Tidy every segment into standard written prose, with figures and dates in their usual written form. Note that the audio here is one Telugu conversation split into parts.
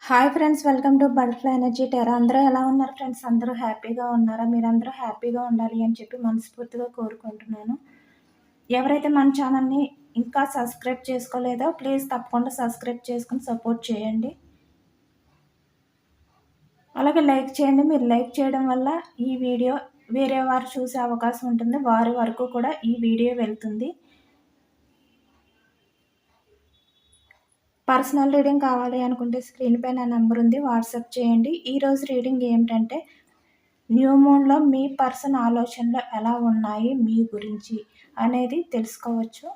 Hi friends, welcome to butterfly energy Tera. అందరూ ఎలా ఉన్నారు ఫ్రెండ్స్? అందరూ హ్యాపీగా ఉన్నారా? మీరందరూ హ్యాపీగా ఉండాలి అని చెప్పి మనస్ఫూర్తిగా కోరుకుంటున్నాను. ఎవరైతే మన ఛానల్ని ఇంకా సబ్స్క్రైబ్ చేసుకోలేదో ప్లీజ్ తప్పకుండా సబ్స్క్రైబ్ చేసుకుని సపోర్ట్ చేయండి. అలాగే లైక్ చేయండి. మీరు లైక్ చేయడం వల్ల ఈ వీడియో వేరే వారు చూసే అవకాశం ఉంటుంది. వారి వరకు కూడా ఈ వీడియో వెళ్తుంది. పర్సనల్ రీడింగ్ కావాలి అనుకుంటే స్క్రీన్ పైన నెంబర్ ఉంది, వాట్సాప్ చేయండి. ఈరోజు రీడింగ్ ఏమిటంటే, న్యూ మూన్లో మీ పర్సన్ ఆలోచనలు ఎలా ఉన్నాయి మీ గురించి అనేది తెలుసుకోవచ్చు.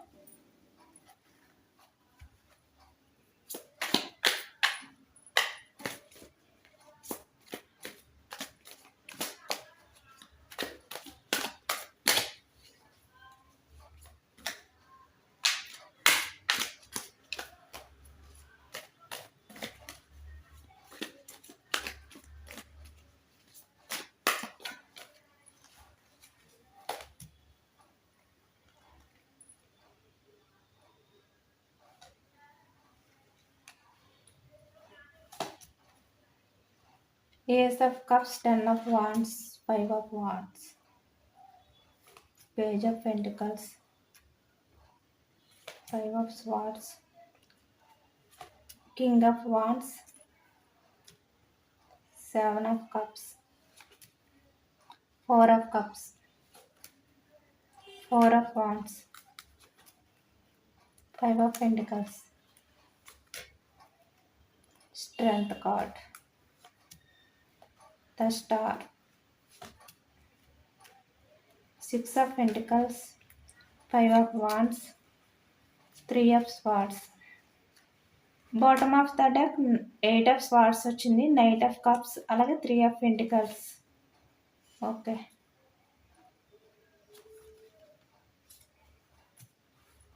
Ace of Cups, 10 of Wands, 5 of Wands, Page of Pentacles, 5 of Swords, King of Wands, 7 of Cups, 4 of Cups, 4 of Wands, 5 of Pentacles, Strength card, the Star, 6 of Pentacles, 5 of Wands, 3 of Swords. Bottom of the deck 8 of swords వచ్చింది, నైట్ ఆఫ్ కప్స్, అలాగే 3 ఆఫ్ పెంటికల్స్. ఓకే,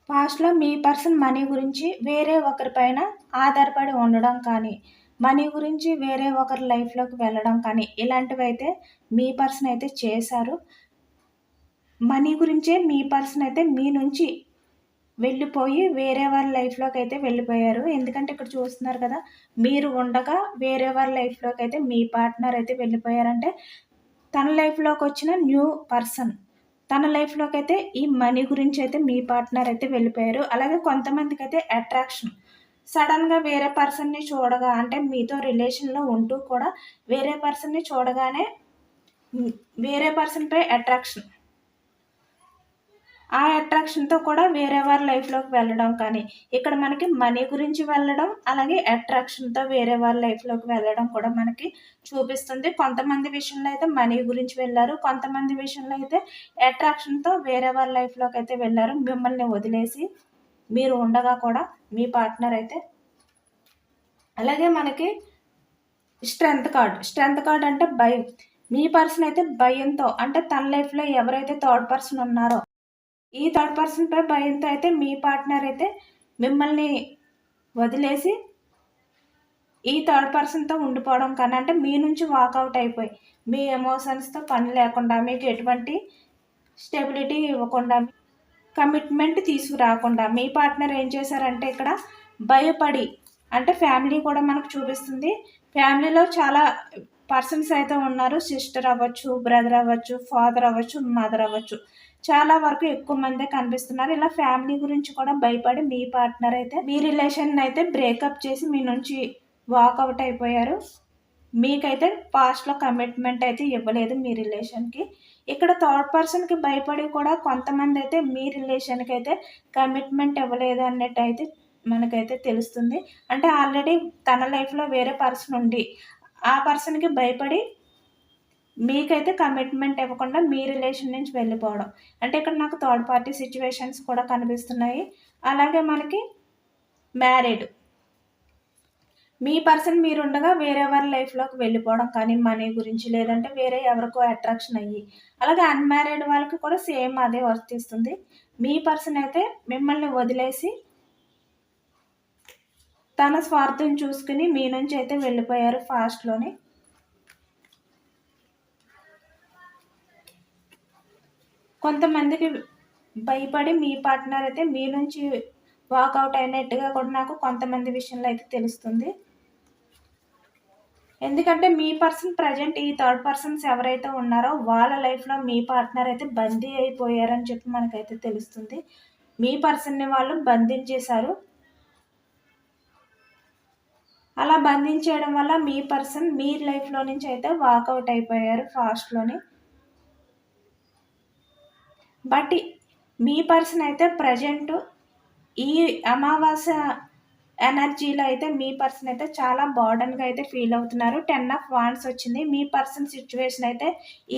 పాస్ట్లో మీ పర్సన్ మనీ గురించి వేరే ఒకరిపైన ఆధారపడి ఉండడం కానీ, మనీ గురించి వేరే ఒకరి లైఫ్లోకి వెళ్ళడం కానీ, ఇలాంటివి అయితే మీ పర్సన్ అయితే చేశారు. మనీ గురించే మీ పర్సన్ అయితే మీ నుంచి వెళ్ళిపోయి వేరే వాళ్ళ లైఫ్లోకి అయితే వెళ్ళిపోయారు. ఎందుకంటే ఇక్కడ చూస్తున్నారు కదా, మీరు ఉండగా వేరే వాళ్ళ లైఫ్లోకి అయితే మీ పార్ట్నర్ అయితే వెళ్ళిపోయారంటే తన లైఫ్లోకి వచ్చిన న్యూ పర్సన్, తన లైఫ్లోకి అయితే ఈ మనీ గురించి అయితే మీ పార్ట్నర్ అయితే వెళ్ళిపోయారు. అలాగే కొంతమందికి అయితే అట్రాక్షన్, సడన్గా వేరే పర్సన్ని చూడగా, అంటే మీతో రిలేషన్లో ఉంటూ కూడా వేరే పర్సన్ని చూడగానే వేరే పర్సన్పై అట్రాక్షన్, ఆ అట్రాక్షన్తో కూడా వేరే వారి లైఫ్లోకి వెళ్ళడం కానీ, ఇక్కడ మనకి మనీ గురించి వెళ్ళడం, అలాగే అట్రాక్షన్తో వేరే వారి లైఫ్లోకి వెళ్ళడం కూడా మనకి చూపిస్తుంది. కొంతమంది విషయంలో అయితే మనీ గురించి వెళ్ళారు, కొంతమంది విషయంలో అయితే అట్రాక్షన్తో వేరే వారి లైఫ్లోకి అయితే వెళ్ళారు. మిమ్మల్ని వదిలేసి మీరు ఉండగా కూడా మీ పార్ట్నర్ అయితే. అలాగే మనకి స్ట్రెంగ్త్ కార్డ్ అంటే భయం. మీ పర్సన్ అయితే భయంతో, అంటే తన లైఫ్లో ఎవరైతే థర్డ్ పర్సన్ ఉన్నారో ఈ థర్డ్ పర్సన్పై భయంతో అయితే మీ పార్ట్నర్ అయితే మిమ్మల్ని వదిలేసి ఈ థర్డ్ పర్సన్తో ఉండిపోవడం కన్నా, అంటే మీ నుంచి వాకౌట్ అయిపోయి మీ ఎమోషన్స్తో పని లేకుండా, మీకు ఎటువంటి స్టెబిలిటీ ఇవ్వకుండా, కమిట్మెంట్ తీసుకురాకుండా మీ పార్ట్నర్ ఏం చేశారంటే ఇక్కడ భయపడి, అంటే ఫ్యామిలీ కూడా మనకు చూపిస్తుంది. ఫ్యామిలీలో చాలా పర్సన్స్ అయితే ఉన్నారు, సిస్టర్ అవ్వచ్చు, బ్రదర్ అవ్వచ్చు, ఫాదర్ అవ్వచ్చు, మదర్ అవ్వచ్చు, చాలా వరకు ఎక్కువ మందే కనిపిస్తున్నారు. ఇలా ఫ్యామిలీ గురించి కూడా భయపడి మీ పార్ట్నర్ అయితే మీ రిలేషన్ అయితే బ్రేకప్ చేసి మీ నుంచి వాకౌట్ అయిపోయారు. మీకైతే పాస్ట్లో కమిట్మెంట్ అయితే ఇవ్వలేదు మీ రిలేషన్కి. ఇక్కడ థర్డ్ పర్సన్కి భయపడి కూడా కొంతమంది అయితే మీ రిలేషన్కి అయితే కమిట్మెంట్ ఇవ్వలేదు అన్నట్టు అయితే మనకైతే తెలుస్తుంది. అంటే ఆల్రెడీ తన లైఫ్లో వేరే పర్సన్ ఉండి ఆ పర్సన్కి భయపడి మీకైతే కమిట్మెంట్ ఇవ్వకుండా మీ రిలేషన్ నుంచి వెళ్ళిపోవడం, అంటే ఇక్కడ నాకు థర్డ్ పార్టీ సిచ్యువేషన్స్ కూడా కనిపిస్తున్నాయి. అలాగే మనకి మ్యారీడ్, మీ పర్సన్ మీరుండగా వేరే ఎవరి లైఫ్లోకి వెళ్ళిపోవడం కానీ మనీ గురించి, లేదంటే వేరే ఎవరికో అట్రాక్షన్ అయ్యి, అలాగే అన్మ్యారీడ్ వాళ్ళకి కూడా సేమ్ అదే వర్తిస్తుంది. మీ పర్సన్ అయితే మిమ్మల్ని వదిలేసి తన స్వార్థం చూసుకుని మీ నుంచి అయితే వెళ్ళిపోయారు ఫాస్ట్లోనే. కొంతమందికి భయపడి మీ పార్ట్నర్ అయితే మీ నుంచి వాకౌట్ అయినట్టుగా కూడా నాకు కొంతమంది విషయంలో అయితే తెలుస్తుంది. ఎందుకంటే మీ పర్సన్ ప్రజెంట్ ఈ థర్డ్ పర్సన్స్ ఎవరైతే ఉన్నారో వాళ్ళ లైఫ్లో మీ పార్ట్నర్ అయితే బందీ అయిపోయారని చెప్పి మనకైతే తెలుస్తుంది. మీ పర్సన్ని వాళ్ళు బంధించేశారు. అలా బంధించేయడం వల్ల మీ పర్సన్ మీ లైఫ్లో నుంచి అయితే వాకౌట్ అయిపోయారు ఫాస్ట్లోనే. బట్ మీ పర్సన్ అయితే ప్రజెంట్ ఈ అమావాస్య ఎనర్జీలో అయితే మీ పర్సన్ అయితే చాలా బర్డన్గా అయితే ఫీల్ అవుతున్నారు. 10 ఆఫ్ వాండ్స్ వచ్చింది. మీ పర్సన్ సిచ్యువేషన్ అయితే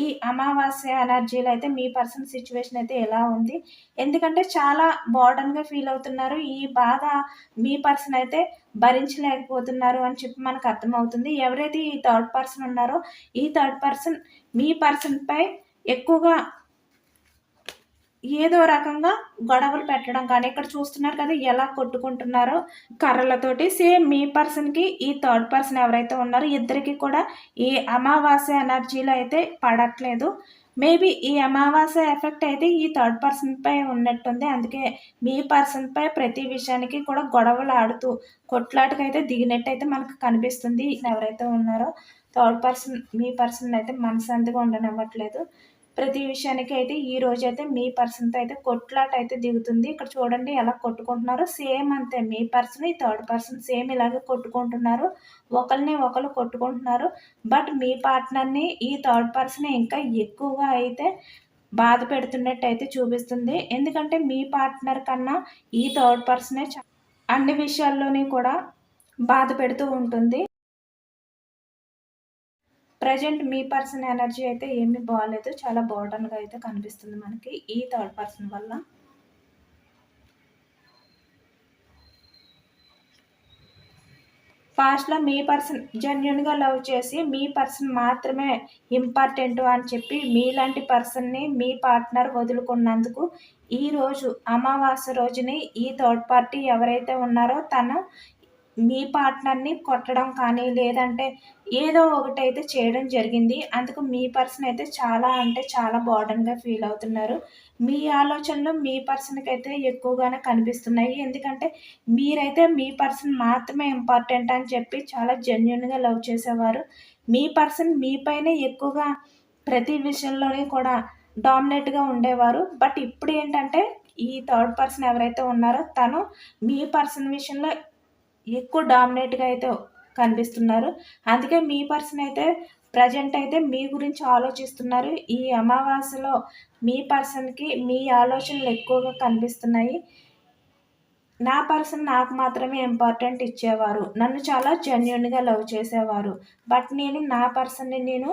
ఈ అమావాస్య ఎనర్జీలో అయితే మీ పర్సన్ సిచ్యువేషన్ అయితే ఎలా ఉంది, ఎందుకంటే చాలా బర్డన్గా ఫీల్ అవుతున్నారు. ఈ బాధ మీ పర్సన్ అయితే భరించలేకపోతున్నారు అని చెప్పి మనకు అర్థమవుతుంది. ఎవరైతే ఈ థర్డ్ పర్సన్ ఉన్నారో ఈ థర్డ్ పర్సన్ మీ పర్సన్పై ఎక్కువగా ఏదో రకంగా గొడవలు పెట్టడం కానీ, ఇక్కడ చూస్తున్నారు కదా ఎలా కొట్టుకుంటున్నారో కర్రలతోటి. సేమ్ మీ పర్సన్కి ఈ థర్డ్ పర్సన్ ఎవరైతే ఉన్నారో ఇద్దరికి కూడా ఈ అమావాస్య ఎనర్జీలో అయితే పడట్లేదు. మేబీ ఈ అమావాస్య ఎఫెక్ట్ అయితే ఈ థర్డ్ పర్సన్పై ఉన్నట్టుంది. అందుకే మీ పర్సన్పై ప్రతి విషయానికి కూడా గొడవలు ఆడుతూ కొట్లాటకైతే దిగినట్టు అయితే మనకు కనిపిస్తుంది. ఎవరైతే ఉన్నారో థర్డ్ పర్సన్ మీ పర్సన్ అయితే మనశ్శాంతిగా ఉండనివ్వట్లేదు. ప్రతి విషయానికి అయితే ఈ రోజు అయితే మీ పర్సన్తో అయితే కొట్లాట అయితే దిగుతుంది. ఇక్కడ చూడండి ఎలా కొట్టుకుంటున్నారో. సేమ్ అంతే మీ పర్సన్ ఈ థర్డ్ పర్సన్ సేమ్ ఇలాగే కొట్టుకుంటున్నారు. ఒకరిని ఒకరు కొట్టుకుంటున్నారు. బట్ మీ పార్ట్నర్ని ఈ థర్డ్ పర్సన్ ఇంకా ఎక్కువగా అయితే బాధ పెడుతున్నట్టు అయితే చూపిస్తుంది. ఎందుకంటే మీ పార్ట్నర్ కన్నా ఈ థర్డ్ పర్సనే అన్ని విషయాల్లోని కూడా బాధ పెడుతూ ఉంటుంది. ప్రజెంట్ మీ పర్సన్ ఎనర్జీ అయితే ఏమీ బాగాలేదు. చాలా బర్డన్గా అయితే కనిపిస్తుంది మనకి ఈ థర్డ్ పర్సన్ వల్ల. పాస్ట్లో మీ పర్సన్ జెన్యున్గా లవ్ చేసి మీ పర్సన్ మాత్రమే ఇంపార్టెంట్ అని చెప్పి మీలాంటి పర్సన్ని మీ పార్ట్నర్ వదులుకున్నందుకు ఈరోజు అమావాస్య రోజుని ఈ థర్డ్ పార్టీ ఎవరైతే ఉన్నారో తను మీ పార్ట్నర్ని కొట్టడం కానీ లేదంటే ఏదో ఒకటైతే చేయడం జరిగింది. అందుకు మీ పర్సన్ అయితే చాలా అంటే చాలా బర్డన్గా ఫీల్ అవుతున్నారు. మీ ఆలోచనలు మీ పర్సన్కి అయితే ఎక్కువగానే కనిపిస్తున్నాయి. ఎందుకంటే మీరైతే మీ పర్సన్ మాత్రమే ఇంపార్టెంట్ అని చెప్పి చాలా జెన్యున్గా లవ్ చేసేవారు. మీ పర్సన్ మీపైనే ఎక్కువగా ప్రతి విషయంలోని కూడా డామినేట్గా ఉండేవారు. బట్ ఇప్పుడు ఏంటంటే ఈ థర్డ్ పర్సన్ ఎవరైతే ఉన్నారో తను మీ పర్సన్ విషయంలో ఎక్కువ డామినేట్గా అయితే కనిపిస్తున్నారు. అందుకే మీ పర్సన్ అయితే ప్రజెంట్ అయితే మీ గురించి ఆలోచిస్తున్నారు. ఈ అమావాస్యలో మీ పర్సన్కి మీ ఆలోచనలు ఎక్కువగా కనిపిస్తున్నాయి. నా పర్సన్ నాకు మాత్రమే ఇంపార్టెంట్ ఇచ్చేవారు, నన్ను చాలా జెన్యున్గా లవ్ చేసేవారు. బట్ నేను నా పర్సన్ని నేను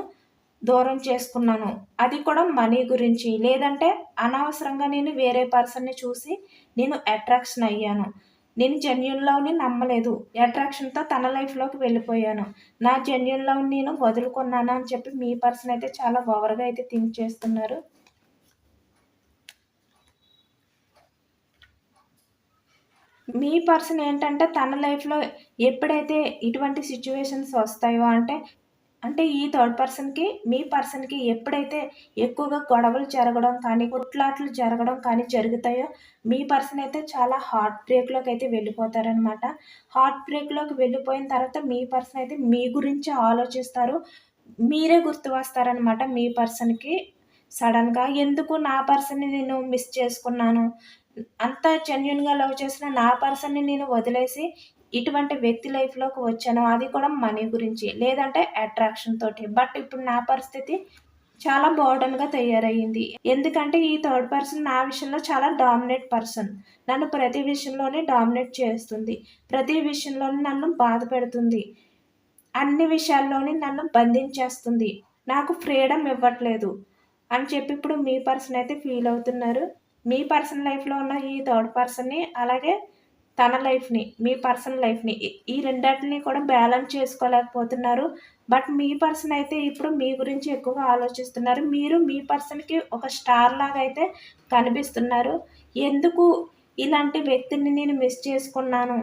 దూరం చేసుకున్నాను. అది కూడా మనీ గురించి. లేదంటే అనవసరంగా నేను వేరే పర్సన్ని చూసి నేను అట్రాక్షన్ అయ్యాను. నేను జెన్యున్ లవ్ని నమ్మలేదు. అట్రాక్షన్తో తన లైఫ్లోకి వెళ్ళిపోయాను. నా జెన్యున్ లవ్ని నేను వదులుకున్నాను అని చెప్పి మీ పర్సన్ అయితే చాలా ఓవర్గా అయితే థింక్ చేస్తున్నారు. మీ పర్సన్ ఏంటంటే తన లైఫ్లో ఎప్పుడైతే ఇటువంటి సిచ్యువేషన్స్ వస్తాయో అంటే అంటే ఈ థర్డ్ పర్సన్కి మీ పర్సన్కి ఎప్పుడైతే ఎక్కువగా గొడవలు జరగడం కానీ కొట్లాట్లు జరగడం కానీ జరుగుతాయో మీ పర్సన్ అయితే చాలా హార్ట్ బ్రేక్లోకి అయితే వెళ్ళిపోతారనమాట. హార్ట్ బ్రేక్లోకి వెళ్ళిపోయిన తర్వాత మీ పర్సన్ అయితే మీ గురించి ఆలోచిస్తారు. మీరే గుర్తు వస్తారనమాట మీ పర్సన్కి. సడన్గా ఎందుకు నా పర్సన్ని నేను మిస్ చేసుకున్నాను, అంత జెన్యున్గా లవ్ చేసిన నా పర్సన్ని నేను వదిలేసి ఇటువంటి వ్యక్తి లైఫ్లోకి వచ్చాను, అది కూడా మనీ గురించి లేదంటే అట్రాక్షన్ తోటి. బట్ ఇప్పుడు నా పరిస్థితి చాలా బర్డన్గా తయారయ్యింది. ఎందుకంటే ఈ థర్డ్ పర్సన్ నా విషయంలో చాలా డామినేట్ పర్సన్. నన్ను ప్రతి విషయంలోనే డామినేట్ చేస్తుంది. ప్రతి విషయంలోనే నన్ను బాధ పెడుతుంది. అన్ని విషయాల్లోని నన్ను బంధించేస్తుంది. నాకు ఫ్రీడమ్ ఇవ్వట్లేదు అని చెప్పి ఇప్పుడు మీ పర్సన్ అయితే ఫీల్ అవుతున్నారు. మీ పర్సన్ లైఫ్లో ఉన్న ఈ థర్డ్ పర్సన్ని అలాగే తన లైఫ్ని మీ పర్సన్ లైఫ్ని ఈ రెండింటిని కూడా బ్యాలెన్స్ చేసుకోలేకపోతున్నారు. బట్ మీ పర్సన్ అయితే ఇప్పుడు మీ గురించి ఎక్కువగా ఆలోచిస్తున్నారు. మీరు మీ పర్సన్కి ఒక స్టార్ లాగా అయితే కనిపిస్తున్నారు. ఎందుకు ఇలాంటి వ్యక్తిని నేను మిస్ చేసుకున్నాను,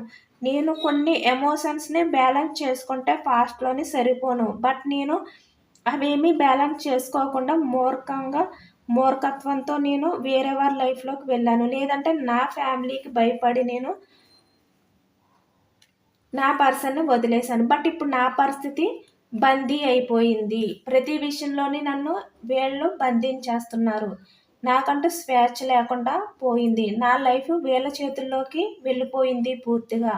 నేను కొన్ని ఎమోషన్స్ని బ్యాలెన్స్ చేసుకుంటే ఫాస్ట్లోనే సరిపోను. బట్ నేను అవేమీ బ్యాలెన్స్ చేసుకోకుండా మూర్ఖత్వంతో నేను వేరే వారి లైఫ్లోకి వెళ్ళాను. లేదంటే నా ఫ్యామిలీకి భయపడి నేను నా పర్సన్ని వదిలేశాను. బట్ ఇప్పుడు నా పరిస్థితి బందీ అయిపోయింది. ప్రతి విషయంలోని నన్ను వీళ్ళు బంధించేస్తున్నారు. నాకంటూ స్వేచ్ఛ లేకుండా పోయింది. నా లైఫ్ వీళ్ళ చేతుల్లోకి వెళ్ళిపోయింది పూర్తిగా.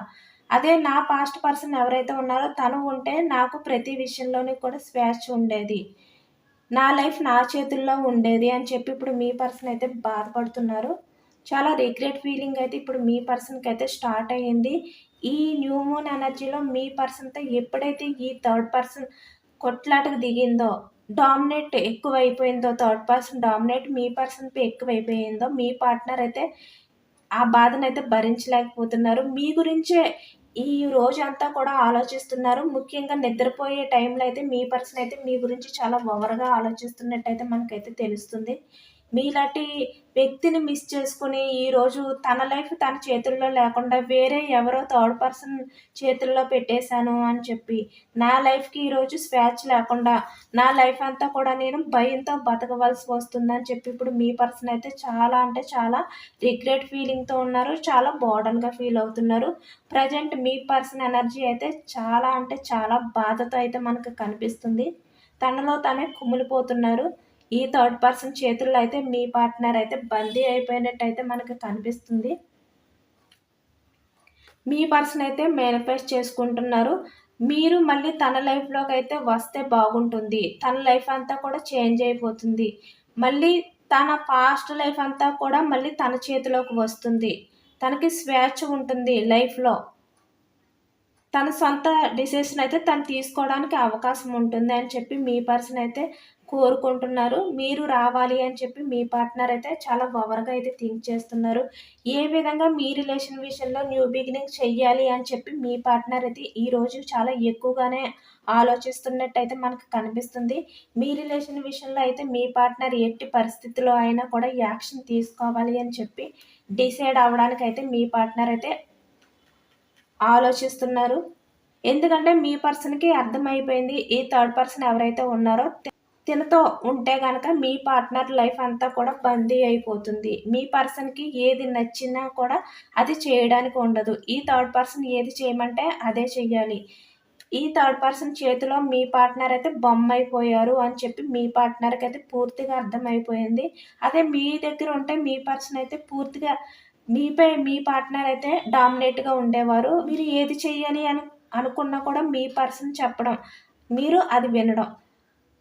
అదే నా పాస్ట్ పర్సన్ ఎవరైతే ఉన్నారో తను ఉంటే నాకు ప్రతి విషయంలోని కూడా స్వేచ్ఛ ఉండేది. నా లైఫ్ నా చేతుల్లో ఉండేది అని చెప్పి ఇప్పుడు మీ పర్సన్ అయితే బాధపడుతున్నారు. చాలా రిగ్రెట్ ఫీలింగ్ అయితే ఇప్పుడు మీ పర్సన్‌కి అయితే స్టార్ట్ అయ్యింది. ఈ న్యూ మూన్ ఎనర్జీలో మీ పర్సన్‌తో ఎప్పుడైతే ఈ థర్డ్ పర్సన్ కొట్లాటకు దిగిందో, డామినేట్ ఎక్కువైపోయిందో, థర్డ్ పర్సన్ డామినేట్ మీ పర్సన్‌పై ఎక్కువైపోయిందో, మీ పార్ట్నర్ అయితే ఆ బాధనైతే భరించలేకపోతున్నారు. మీ గురించే ఈ రోజంతా కూడా ఆలోచిస్తున్నారు. ముఖ్యంగా నిద్రపోయే టైంలో అయితే మీ పర్సన్ అయితే మీ గురించి చాలా ఓవర్‌గా ఆలోచిస్తున్నట్టయితే మనకైతే తెలుస్తుంది. మీలాంటి వ్యక్తిని మిస్ చేసుకొని ఈరోజు తన లైఫ్ తన చేతుల్లో లేకుండా వేరే ఎవరో థర్డ్ పర్సన్ చేతుల్లో పెట్టేశాను అని చెప్పి, నా లైఫ్‌కి ఈరోజు స్వేచ్ఛ లేకుండా, నా లైఫ్ అంతా కూడా నేను భయంతో బతకవలసి వస్తుందని చెప్పి ఇప్పుడు మీ పర్సన్ అయితే చాలా అంటే చాలా రిగ్రెట్ ఫీలింగ్‌తో ఉన్నారు. చాలా బర్డెన్‌గా ఫీల్ అవుతున్నారు. ప్రెజెంట్ మీ పర్సన్ ఎనర్జీ అయితే చాలా అంటే చాలా బాధతో అయితే మనకు కనిపిస్తుంది. తనలో తనే కుమిలిపోతున్నారు. ఈ థర్డ్ పర్సన్ చేతుల్లో అయితే మీ పార్ట్నర్ అయితే బందీ అయిపోయినట్టయితే మనకు కనిపిస్తుంది. మీ పర్సన్ అయితే మేనిఫెస్ట్ చేసుకుంటున్నారు. మీరు మళ్ళీ తన లైఫ్‌లోకి అయితే వస్తే బాగుంటుంది. తన లైఫ్ అంతా కూడా చేంజ్ అయిపోతుంది. మళ్ళీ తన పాస్ట్ లైఫ్ అంతా కూడా మళ్ళీ తన చేతిలోకి వస్తుంది. తనకి స్వేచ్ఛ ఉంటుంది లైఫ్‌లో. తన సొంత డిసిషన్ అయితే తను తీసుకోవడానికి అవకాశం ఉంటుంది అని చెప్పి మీ పర్సన్ అయితే కోరుకుంటున్నారు. మీరు రావాలి అని చెప్పి మీ పార్ట్నర్ అయితే చాలా ఓవర్‌గా అయితే థింక్ చేస్తున్నారు. ఏ విధంగా మీ రిలేషన్ విషయంలో న్యూ బిగినింగ్ చెయ్యాలి అని చెప్పి మీ పార్ట్నర్ అయితే ఈరోజు చాలా ఎక్కువగానే ఆలోచిస్తున్నట్టయితే మనకు కనిపిస్తుంది. మీ రిలేషన్ విషయంలో అయితే మీ పార్ట్నర్ ఎట్టి పరిస్థితిలో అయినా కూడా యాక్షన్ తీసుకోవాలి అని చెప్పి డిసైడ్ అవ్వడానికైతే మీ పార్ట్నర్ అయితే ఆలోచిస్తున్నారు. ఎందుకంటే మీ పర్సన్‌కి అర్థమైపోయింది. ఈ థర్డ్ పర్సన్ ఎవరైతే ఉన్నారో తినతో ఉంటే గనక మీ పార్ట్నర్ లైఫ్ అంతా కూడా బందీ అయిపోతుంది. మీ పర్సన్‌కి ఏది నచ్చినా కూడా అది చేయడానికి ఉండదు. ఈ థర్డ్ పర్సన్ ఏది చేయమంటే అదే చెయ్యాలి. ఈ థర్డ్ పర్సన్ చేతిలో మీ పార్ట్నర్ అయితే బొమ్మయిపోయారు అని చెప్పి మీ పార్ట్నర్‌కి అయితే పూర్తిగా అర్థమైపోయింది. అదే మీ దగ్గర ఉంటే మీ పర్సన్ అయితే పూర్తిగా మీపై మీ పార్ట్నర్ అయితే డామినేట్‌గా ఉండేవారు. మీరు ఏది చెయ్యాలి అని అనుకున్నా కూడా మీ పర్సన్ చెప్పడం, మీరు అది వినడం.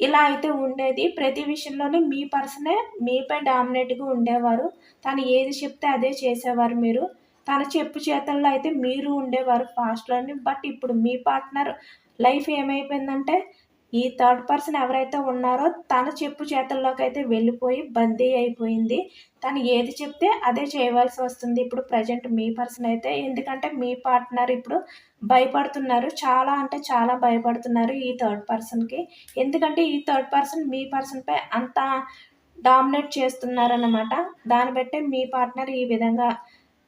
ఇలా అయితే ఉండేది. ప్రతి విషయంలోని మీ పర్సనే మీపై డామినేట్‌గా ఉండేవారు. తను ఏది చెప్తే అదే చేసేవారు మీరు. తన చెప్పు చేతల్లో అయితే మీరు ఉండేవారు పాస్ట్‌లోని. బట్ ఇప్పుడు మీ పార్ట్నర్ లైఫ్ ఏమైపోయిందంటే ఈ థర్డ్ పర్సన్ ఎవరైతే ఉన్నారో తన చెప్పు చేతల్లోకైతే వెళ్ళిపోయి బందీ అయిపోయింది. తను ఏది చెప్తే అదే చేయవలసి వస్తుంది ఇప్పుడు ప్రెజెంట్ మీ పర్సన్ అయితే. ఎందుకంటే మీ పార్ట్నర్ ఇప్పుడు భయపడుతున్నారు. చాలా అంటే చాలా భయపడుతున్నారు ఈ థర్డ్ పర్సన్‌కి. ఎందుకంటే ఈ థర్డ్ పర్సన్ మీ పర్సన్‌పై అంత డామినేట్ చేస్తున్నారన్నమాట. దాన్ని బట్టే మీ పార్ట్నర్ ఈ విధంగా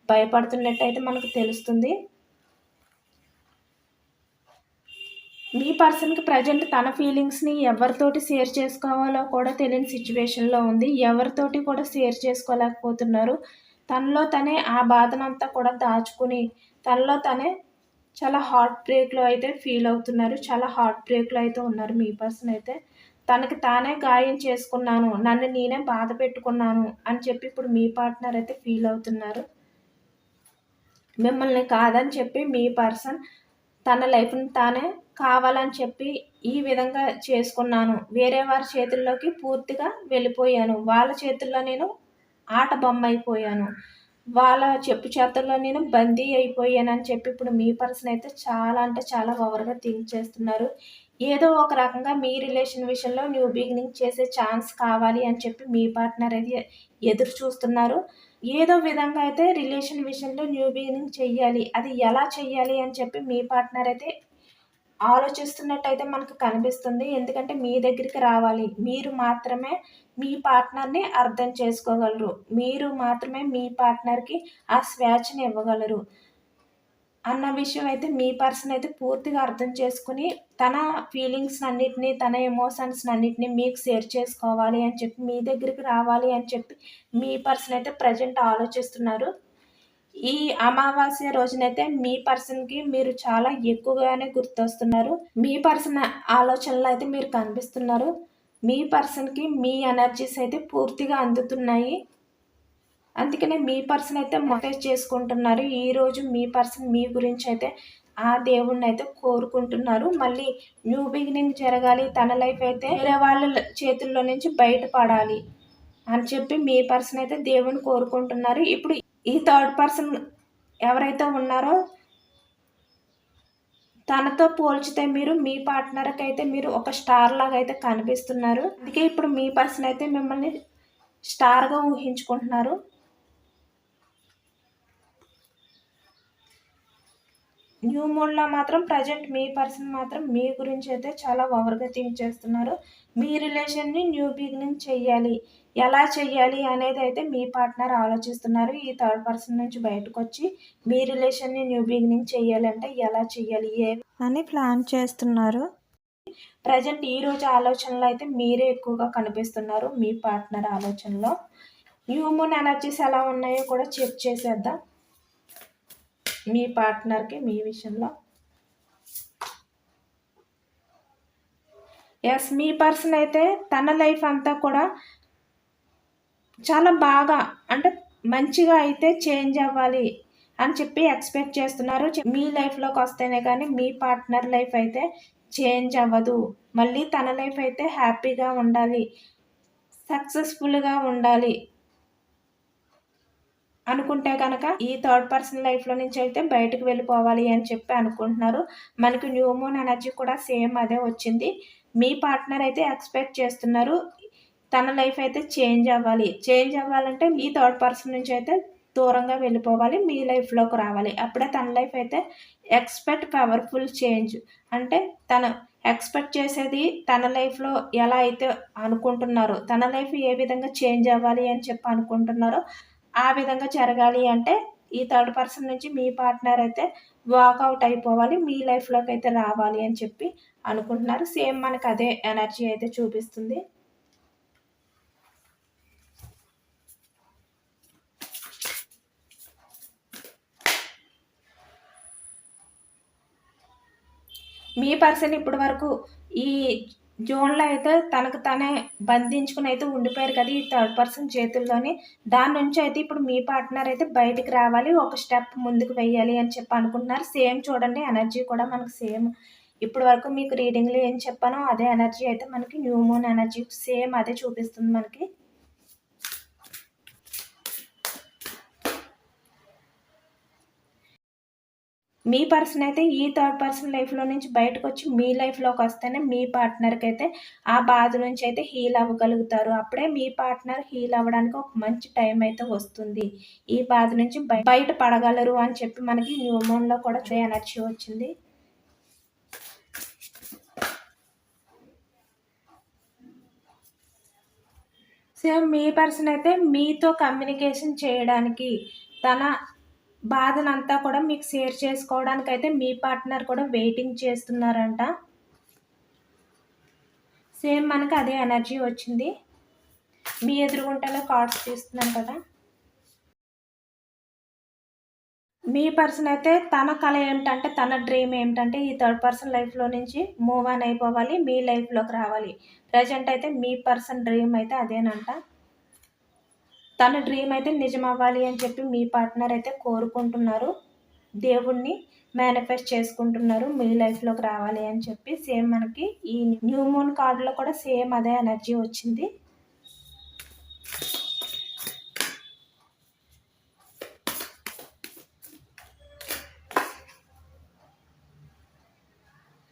భయపడుతున్నట్టయితే మనకు తెలుస్తుంది. మీ పర్సన్‌కి ప్రెజెంట్ తన ఫీలింగ్స్‌ని ఎవరితోటి షేర్ చేసుకోవాలో కూడా తెలియని సిట్యుయేషన్‌లో ఉంది. ఎవరితోటి కూడా షేర్ చేసుకోలేకపోతున్నారు. తనలో తనే ఆ బాధనంతా కూడా దాచుకుని, తనలో తనే చాలా హార్ట్ బ్రేక్‌లో అయితే ఫీల్ అవుతున్నారు. చాలా హార్ట్ బ్రేక్‌లో అయితే ఉన్నారు మీ పర్సన్ అయితే. తనకి తానే గాయం చేసుకున్నాను. నన్ను నేనే బాధ పెట్టుకున్నాను అని చెప్పి ఇప్పుడు మీ పార్ట్నర్ అయితే ఫీల్ అవుతున్నారు. మిమ్మల్ని కాదని చెప్పి మీ పర్సన్ తన లైఫ్‌ని తానే కావాలని చెప్పి ఈ విధంగా చేసుకున్నాను. వేరే వారి చేతుల్లోకి పూర్తిగా వెళ్ళిపోయాను. వాళ్ళ చేతుల్లో నేను ఆట బొమ్మయిపోయాను. వాళ్ళ చెప్పు చేతల్లో నేను బందీ అయిపోయానని చెప్పి ఇప్పుడు మీ పర్సన్ అయితే చాలా అంటే చాలా ఓవర్‌గా థింక్ చేస్తున్నారు. ఏదో ఒక రకంగా మీ రిలేషన్ విషయంలో న్యూ బిగినింగ్ చేసే ఛాన్స్ కావాలి అని చెప్పి మీ పార్ట్నర్ అయితే ఎదురు చూస్తున్నారు. ఏదో విధంగా అయితే రిలేషన్ విషయంలో న్యూ బిగినింగ్ చెయ్యాలి. అది ఎలా చెయ్యాలి అని చెప్పి మీ పార్ట్నర్ అయితే ఆలోచిస్తున్నట్టయితే మనకు కనిపిస్తుంది. ఎందుకంటే మీ దగ్గరికి రావాలి. మీరు మాత్రమే మీ పార్ట్నర్‌ని అర్థం చేసుకోగలరు. మీరు మాత్రమే మీ పార్ట్నర్‌కి ఆ స్వేచ్ఛని ఇవ్వగలరు. అన్న విషయం అయితే మీ పర్సన్ అయితే పూర్తిగా అర్థం చేసుకొని, తన ఫీలింగ్స్‌నన్నిటిని, తన ఎమోషన్స్‌నన్నిటిని మీకు షేర్ చేసుకోవాలి అని చెప్పి, మీ దగ్గరికి రావాలి అని చెప్పి, మీ పర్సన్ అయితే ప్రెజెంట్ ఆలోచిస్తున్నారు. ఈ అమావాస్య రోజునైతే మీ పర్సన్‌కి మీరు చాలా ఎక్కువగానే గుర్తొస్తున్నారు. మీ పర్సన్ ఆలోచనలో అయితే మీరు కనిపిస్తున్నారు. మీ పర్సన్‌కి మీ ఎనర్జీస్ అయితే పూర్తిగా అందుతున్నాయి. అందుకనే మీ పర్సన్ అయితే మెసేజ్ చేసుకుంటున్నారు. ఈరోజు మీ పర్సన్ మీ గురించి అయితే ఆ దేవుడినైతే కోరుకుంటున్నారు. మళ్ళీ న్యూ బిగినింగ్ జరగాలి. తన లైఫ్ అయితే వేరే వాళ్ళ చేతుల్లో నుంచి బయటపడాలి అని చెప్పి మీ పర్సన్ అయితే దేవుడిని కోరుకుంటున్నారు. ఇప్పుడు ఈ థర్డ్ పర్సన్ ఎవరైతే ఉన్నారో తనతో పోల్చితే మీరు మీ పార్ట్నర్కి అయితే మీరు ఒక స్టార్ లాగా అయితే కనిపిస్తున్నారు. అందుకే ఇప్పుడు మీ పర్సన్ అయితే మిమ్మల్ని స్టార్గా ఊహించుకుంటున్నారు. న్యూ మూడ్‌లో మాత్రం ప్రజెంట్ మీ పర్సన్ మాత్రం మీ గురించి అయితే చాలా ఓవర్‌గా థింక్ చేస్తున్నారు. మీ రిలేషన్‌ని న్యూ బిగినింగ్ చెయ్యాలి. ఎలా చెయ్యాలి అనేది అయితే మీ పార్ట్నర్ ఆలోచిస్తున్నారు. ఈ థర్డ్ పర్సన్ నుంచి బయటకొచ్చి మీ రిలేషన్‌ని న్యూ బిగినింగ్ చెయ్యాలంటే ఎలా చెయ్యాలి? అని ప్లాన్ చేస్తున్నారు. ప్రజెంట్ ఈరోజు ఆలోచనలో అయితే మీరే ఎక్కువగా కనిపిస్తున్నారు మీ పార్ట్నర్ ఆలోచనలో. న్యూ మూన్ ఎనర్జీస్ ఎలా ఉన్నాయో కూడా చెక్ చేసేద్దాం. మీ పార్ట్నర్‌కి మీ విషయంలో. యెస్, మీ పర్సన్ అయితే తన లైఫ్ అంతా కూడా చాలా బాగా అంటే మంచిగా అయితే చేంజ్ అవ్వాలి అని చెప్పి ఎక్స్‌పెక్ట్ చేస్తున్నారు. మీ లైఫ్‌లోకి వస్తేనే కానీ మీ పార్ట్నర్ లైఫ్ అయితే చేంజ్ అవ్వదు. మళ్ళీ తన లైఫ్ అయితే హ్యాపీగా ఉండాలి. సక్సెస్‌ఫుల్‌గా ఉండాలి అనుకుంటే కనుక ఈ థర్డ్ పర్సన్ లైఫ్‌లో నుంచి అయితే బయటకు వెళ్ళిపోవాలి అని చెప్పి అనుకుంటున్నారు. మనకు న్యూ మూన్ ఎనర్జీ కూడా సేమ్ అదే వచ్చింది. మీ పార్ట్నర్ అయితే ఎక్స్‌పెక్ట్ చేస్తున్నారు. తన లైఫ్ అయితే చేంజ్ అవ్వాలి. చేంజ్ అవ్వాలంటే ఈ థర్డ్ పర్సన్ నుంచి అయితే దూరంగా వెళ్ళిపోవాలి. మీ లైఫ్‌లోకి రావాలి. అప్పుడే తన లైఫ్ అయితే ఎక్స్‌పెక్ట్ పవర్‌ఫుల్ చేంజ్. అంటే తను ఎక్స్‌పెక్ట్ చేసేది తన లైఫ్‌లో ఎలా అయితే అనుకుంటున్నారో, తన లైఫ్ ఏ విధంగా చేంజ్ అవ్వాలి అని చెప్పి అనుకుంటున్నారో ఆ విధంగా జరగాలి అంటే ఈ థర్డ్ పర్సన్ నుంచి మీ పార్ట్నర్ అయితే వాకౌట్ అయిపోవాలి. మీ లైఫ్‌లోకి అయితే రావాలి అని చెప్పి అనుకుంటున్నారు. సేమ్ మనకు అదే ఎనర్జీ అయితే చూపిస్తుంది. మీ పర్సన్ ఇప్పటి వరకు ఈ జోన్‌లో అయితే తనకు తనే బంధించుకొని అయితే ఉండిపోయారు కదా! ఈ థర్డ్ పర్సన్ చేతుల్లోని. దాని నుంచి అయితే ఇప్పుడు మీ పార్ట్నర్ అయితే బయటికి రావాలి. ఒక స్టెప్ ముందుకు వెయ్యాలి అని చెప్పి అనుకుంటున్నారు. సేమ్ చూడండి ఎనర్జీ కూడా మనకు సేమ్. ఇప్పటి వరకు మీకు రీడింగ్‌లో ఏం చెప్పానో అదే ఎనర్జీ అయితే మనకి న్యూ మూన్ ఎనర్జీ సేమ్ అదే చూపిస్తుంది మనకి. మీ పర్సన్ అయితే ఈ థర్డ్ పర్సన్ లైఫ్‌లో నుంచి బయటకొచ్చి మీ లైఫ్‌లోకి వస్తేనే మీ పార్ట్నర్‌కి అయితే ఆ బాధ నుంచి అయితే హీల్ అవ్వగలుగుతారు. అప్పుడే మీ పార్ట్నర్ హీల్ అవ్వడానికి ఒక మంచి టైం అయితే వస్తుంది. ఈ బాధ నుంచి బయట పడగలరు అని చెప్పి మనకి న్యూ మూన్‌లో కూడా ఎనర్జీ వచ్చింది. సో, మీ పర్సన్ అయితే మీతో కమ్యూనికేషన్ చేయడానికి తన బాధనంతా కూడా మీకు షేర్ చేసుకోవడానికైతే మీ పార్ట్నర్ కూడా వెయిటింగ్ చేస్తున్నారంట. సేమ్ మనకు అదే ఎనర్జీ వచ్చింది. మీ ఎదురుగుంటలో కార్డ్స్ తీస్తున్నాను కదా! మీ పర్సన్ అయితే తన కల ఏమిటంటే, తన డ్రీమ్ ఏమిటంటే ఈ థర్డ్ పర్సన్ లైఫ్‌లో నుంచి మూవ్ ఆన్ అయిపోవాలి. మీ లైఫ్‌లోకి రావాలి. ప్రెజెంట్ అయితే మీ పర్సన్ డ్రీమ్ అయితే అదేనంట. తన డ్రీమ్ అయితే నిజమవ్వాలి అని చెప్పి మీ పార్ట్నర్ అయితే కోరుకుంటున్నారు. దేవుడిని మేనిఫెస్ట్ చేసుకుంటున్నారు. మీ లైఫ్‌లోకి రావాలి అని చెప్పి. సేమ్ మనకి ఈ న్యూ మూన్ కార్డ్‌లో కూడా సేమ్ అదే ఎనర్జీ వచ్చింది.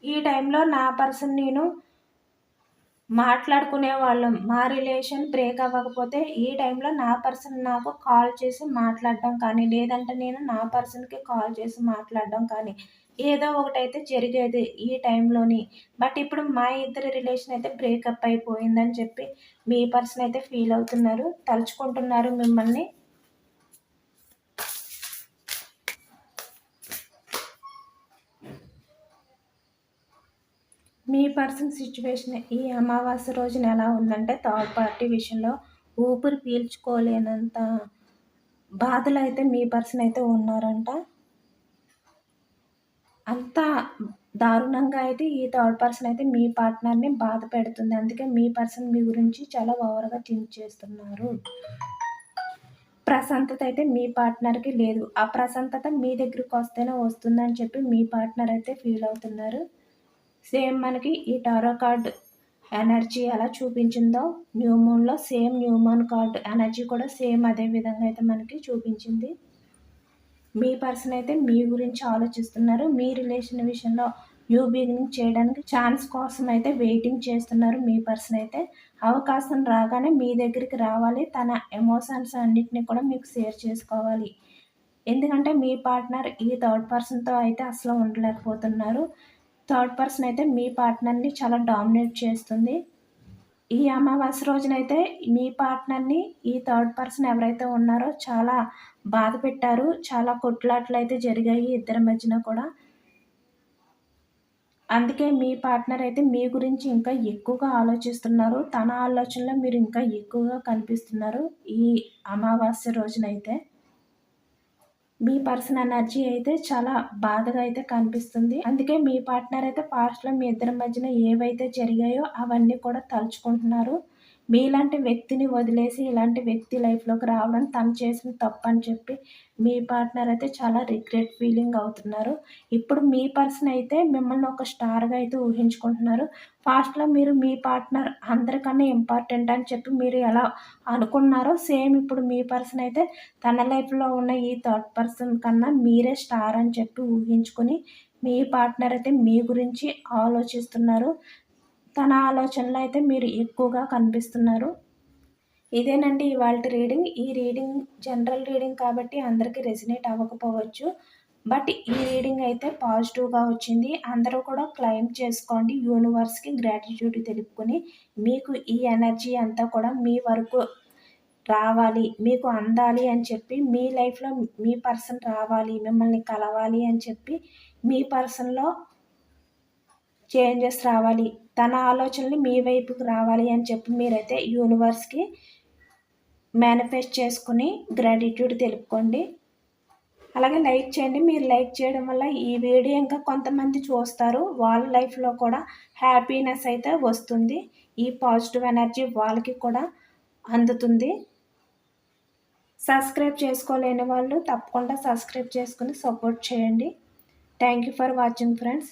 ఈ టైంలో నా పర్సన్ నేను మాట్లాడుకునేవాళ్ళం. మా రిలేషన్ బ్రేక్ అవ్వకపోతే ఈ టైంలో నా పర్సన్ నాకు కాల్ చేసి మాట్లాడడం కానీ, లేదంటే నేను నా పర్సన్‌కి కాల్ చేసి మాట్లాడడం కానీ, ఏదో ఒకటైతే జరిగేది ఈ టైంలోని. బట్ ఇప్పుడు మా ఇద్దరి రిలేషన్ అయితే బ్రేకప్ అయిపోయిందని చెప్పి మీ పర్సన్ అయితే ఫీల్ అవుతున్నారు. తలుచుకుంటున్నారు మిమ్మల్ని. మీ పర్సన్ సిట్యుయేషన్ ఈ అమావాస్య రోజున ఎలా ఉందంటే థర్డ్ పార్టీ విషయంలో ఊపిరి పీల్చుకోలేనంత బాధలో అయితే మీ పర్సన్ అయితే ఉన్నారంట. అంత దారుణంగా అయితే ఈ థర్డ్ పర్సన్ అయితే మీ పార్ట్నర్‌ని బాధ పెడుతుంది. అందుకే మీ పర్సన్ మీ గురించి చాలా ఓవర్‌గా థింక్ చేస్తున్నారు. ప్రశాంతత అయితే మీ పార్ట్నర్‌కి లేదు. ఆ ప్రశాంతత మీ దగ్గరికొస్తేనే వస్తుందని చెప్పి మీ పార్ట్నర్ అయితే ఫీల్ అవుతున్నారు. సేమ్ మనకి ఈ టారో కార్డ్ ఎనర్జీ ఎలా చూపించిందో న్యూ మూన్‌లో same new moon card energy కూడా సేమ్ అదే విధంగా అయితే మనకి చూపించింది. మీ పర్సన్ అయితే మీ గురించి ఆలోచిస్తున్నారు. మీ రిలేషన్ విషయంలో న్యూ బిగినింగ్ చేయడానికి ఛాన్స్ కోసం అయితే వెయిటింగ్ చేస్తున్నారు మీ పర్సన్ అయితే. అవకాశం రాగానే మీ దగ్గరికి రావాలి. తన ఎమోషన్స్ అన్నిటిని కూడా మీకు షేర్ చేసుకోవాలి. ఎందుకంటే మీ పార్ట్నర్ ఈ థర్డ్ పర్సన్‌తో అయితే అసలు ఉండలేకపోతున్నారు. థర్డ్ పర్సన్ అయితే మీ పార్ట్నర్‌ని చాలా డామినేట్ చేస్తుంది. ఈ అమావాస్య రోజునైతే మీ పార్ట్నర్‌ని ఈ థర్డ్ పర్సన్ ఎవరైతే ఉన్నారో చాలా బాధ పెట్టారు. చాలా కొట్లాటలైతే జరిగాయి ఇద్దరి మధ్యన కూడా. అందుకే మీ పార్ట్నర్ అయితే మీ గురించి ఇంకా ఎక్కువగా ఆలోచిస్తున్నారు. తన ఆలోచనలో మీరు ఇంకా ఎక్కువగా కనిపిస్తున్నారు ఈ అమావాస్య రోజునైతే. మీ పర్సన్ ఎనర్జీ అయితే చాలా బాధగా అయితే కనిపిస్తుంది. అందుకే మీ పార్ట్నర్ అయితే పాస్ట్‌లో మీ ఇద్దరి మధ్యన ఏవైతే జరిగాయో అవన్నీ కూడా తలుచుకుంటున్నారు. మీలాంటి వ్యక్తిని వదిలేసి ఇలాంటి వ్యక్తి లైఫ్‌లోకి రావడం తను చేసిన తప్పని చెప్పి మీ పార్ట్నర్ అయితే చాలా రిగ్రెట్ ఫీలింగ్ అవుతున్నారు. ఇప్పుడు మీ పర్సన్ అయితే మిమ్మల్ని ఒక స్టార్‌గా అయితే ఊహించుకుంటున్నారు. పాస్ట్‌లో మీరు మీ పార్ట్నర్ అందరికన్నా ఇంపార్టెంట్ అని చెప్పి మీరు ఎలా అనుకున్నారో సేమ్ ఇప్పుడు మీ పర్సన్ అయితే తన లైఫ్‌లో ఉన్న ఈ థర్డ్ పర్సన్ కన్నా మీరే స్టార్ అని చెప్పి ఊహించుకొని మీ పార్ట్నర్ అయితే మీ గురించి ఆలోచిస్తున్నారు. తన ఆలోచనలో అయితే మీరు ఎక్కువగా కనిపిస్తున్నారు. ఇదేనండి ఇవాల్టి రీడింగ్. ఈ రీడింగ్ జనరల్ రీడింగ్ కాబట్టి అందరికి రెజొనేట్ అవ్వకపోవచ్చు. బట్ ఈ రీడింగ్ అయితే పాజిటివ్‌గా వచ్చింది. అందరూ కూడా క్లెయిమ్ చేసుకోండి. యూనివర్స్‌కి గ్రాటిట్యూడ్ తెలుపుకొని మీకు ఈ ఎనర్జీ అంతా కూడా మీ వరకు రావాలి, మీకు అందాలి అని చెప్పి మీ లైఫ్‌లో మీ పర్సన్ రావాలి, మిమ్మల్ని కలవాలి అని చెప్పి మీ పర్సన్‌లో చేంజెస్ రావాలి. తన ఆలోచనలు మీ వైపుకి రావాలి అని చెప్పి మీరైతే యూనివర్స్‌కి మేనిఫెస్ట్ చేసుకొని గ్రాటిట్యూడ్ తెలుపుకోండి. అలాగే లైక్ చేయండి. మీరు లైక్ చేయడం వల్ల ఈ వీడియో ఇంకా కొంతమంది చూస్తారు. వాళ్ళ లైఫ్‌లో కూడా హ్యాపీనెస్ అయితే వస్తుంది. ఈ పాజిటివ్ ఎనర్జీ వాళ్ళకి కూడా అందుతుంది. సబ్స్క్రైబ్ చేసుకోలేని వాళ్ళు తప్పకుండా సబ్స్క్రైబ్ చేసుకొని సపోర్ట్ చేయండి. Thank you for watching friends.